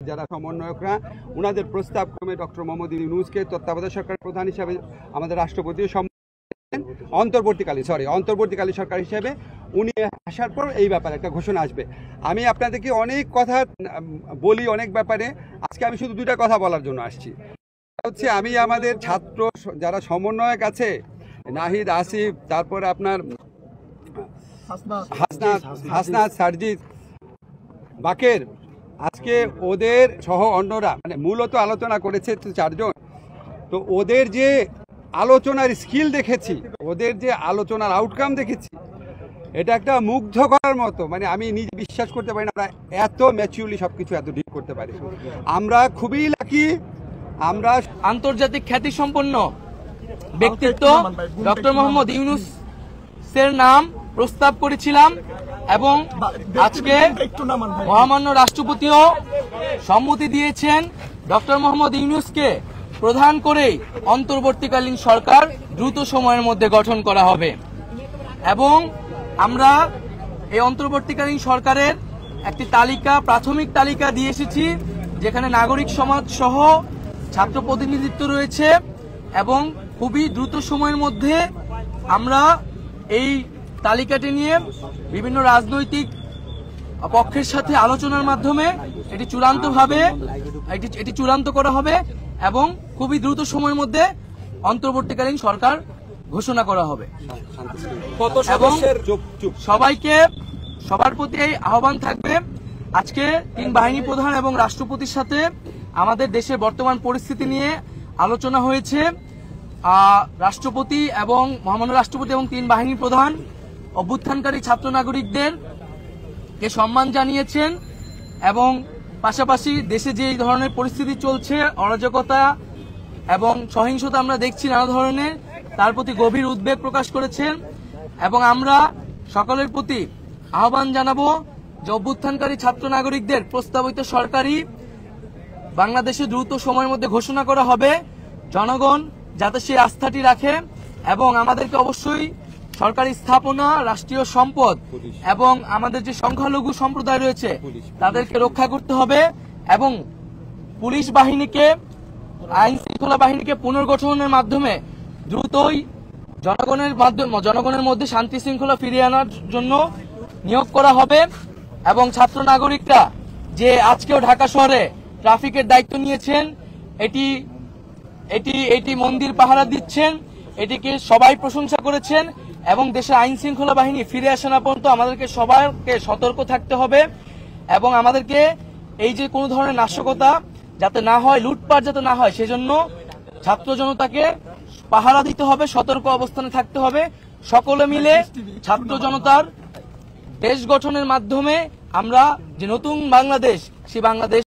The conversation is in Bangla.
যারা সমন্বয়করা ওনাদের প্রস্তাব ক্রমে ডক্টর মোহাম্মদ ইউনূসকে তত্ত্বাবধায়ক সরকার প্রধান হিসাবে আমাদের রাষ্ট্রপতি অন্তর্বর্তীকালীন সরকার হিসেবে উনি আসার পর এই ব্যাপারে একটা ঘোষণা আসবে। আমি আপনাদেরকে অনেক কথা বলি অনেক ব্যাপারে, আজকে আমি শুধু দুইটা কথা বলার জন্য আসছি। হচ্ছে আমি আমাদের ছাত্র যারা সমন্বয়ক আছে, নাহিদ, আসিফ, তারপরে আপনার হাসনাত, সারজিদ, বাকের, আজকে ওদের সহ অন্যরা মানে মূলত আলোচনা করেছে চারজন। তো ওদের যে আলোচনার স্কিল দেখেছি, ওদের যে আলোচনার আউটকাম দেখেছি, এটা একটা মুগ্ধ করার মতো। মানে আমি নিজে বিশ্বাস করতে পারি না আমরা এত ম্যাচিউরলি সবকিছু এত ডিল করতে পারি। আমরা খুবই লাকি। আমরা আন্তর্জাতিক খ্যাতি সম্পন্ন ব্যক্তিত্ব ডক্টর মোহাম্মদ ইউনূসের নাম প্রস্তাব করেছিলাম এবং আজকে মহামান্য রাষ্ট্রপতিও সম্মতি দিয়েছেন ডক্টর মোহাম্মদ ইউনূসকে প্রধান করেই অন্তর্বর্তীকালীন সরকার দ্রুত সময়ের মধ্যে গঠন করা হবে। এবং আমরা এই অন্তর্বর্তীকালীন সরকারের একটি তালিকা, প্রাথমিক তালিকা দিয়ে এসেছি, যেখানে নাগরিক সমাজ সহ ছাত্র প্রতিনিধিত্ব রয়েছে এবং খুবই দ্রুত সময়ের মধ্যে আমরা এই তালিকাটি নিয়ে বিভিন্ন রাজনৈতিক পক্ষের সাথে আলোচনার মাধ্যমে এটি চূড়ান্ত করা হবে এবং খুবই দ্রুত সময়ের মধ্যে অন্তর্বর্তীকালীন সরকার ঘোষণা করা হবে। এবং সবার প্রতি এই আহ্বান থাকবে, আজকে তিন বাহিনী প্রধান এবং রাষ্ট্রপতির সাথে আমাদের দেশের বর্তমান পরিস্থিতি নিয়ে আলোচনা হয়েছে। রাষ্ট্রপতি এবং মহামান্য রাষ্ট্রপতি এবং তিন বাহিনী প্রধান অভ্যুত্থানকারী ছাত্র নাগরিকদেরকে সম্মান জানিয়েছেন এবং পাশাপাশি দেশে যে এই ধরনের পরিস্থিতি চলছে, অরাজকতা এবং সহিংসতা আমরা দেখছি নানা ধরনের, তার প্রতি গভীর উদ্বেগ প্রকাশ করেছেন। এবং আমরা সকলের প্রতি আহ্বান জানাবো যে অভ্যুত্থানকারী ছাত্র নাগরিকদের প্রস্তাবিত সরকারি বাংলাদেশে দ্রুত সময়ের মধ্যে ঘোষণা করা হবে। জনগণ যাতে সেই আস্থাটি রাখে এবং আমাদেরকে অবশ্যই সরকারি স্থাপনা, রাষ্ট্রীয় সম্পদ এবং আমাদের যে সংখ্যালঘু সম্প্রদায় রয়েছে তাদেরকে রক্ষা করতে হবে এবং পুলিশ বাহিনীকে, আইন শৃঙ্খলা বাহিনীকে পুনর্গঠনের মাধ্যমে দ্রুতই জনগণের মধ্যে শান্তি শৃঙ্খলা ফিরিয়ে আনার জন্য নিয়োগ করা হবে। এবং ছাত্র নাগরিকরা যে আজকেও ঢাকা শহরে ট্রাফিকের দায়িত্ব নিয়েছেন, এটি মন্দির পাহারা দিচ্ছেন, এটিকে সবাই প্রশংসা করেছেন এবং দেশের আইন শৃঙ্খলা বাহিনী ফিরে আসা না পর্যন্ত আমাদেরকে সবাইকে সতর্ক থাকতে হবে এবং আমাদেরকে এই যে কোনো ধরনের নাশকতা যাতে না হয়, লুটপাট যাতে না হয়, সেজন্য ছাত্র জনতাকে পাহারা দিতে হবে, সতর্ক অবস্থানে থাকতে হবে। সকলে মিলে ছাত্র জনতার দেশ গঠনের মাধ্যমে আমরা যে নতুন বাংলাদেশ, সেই বাংলাদেশ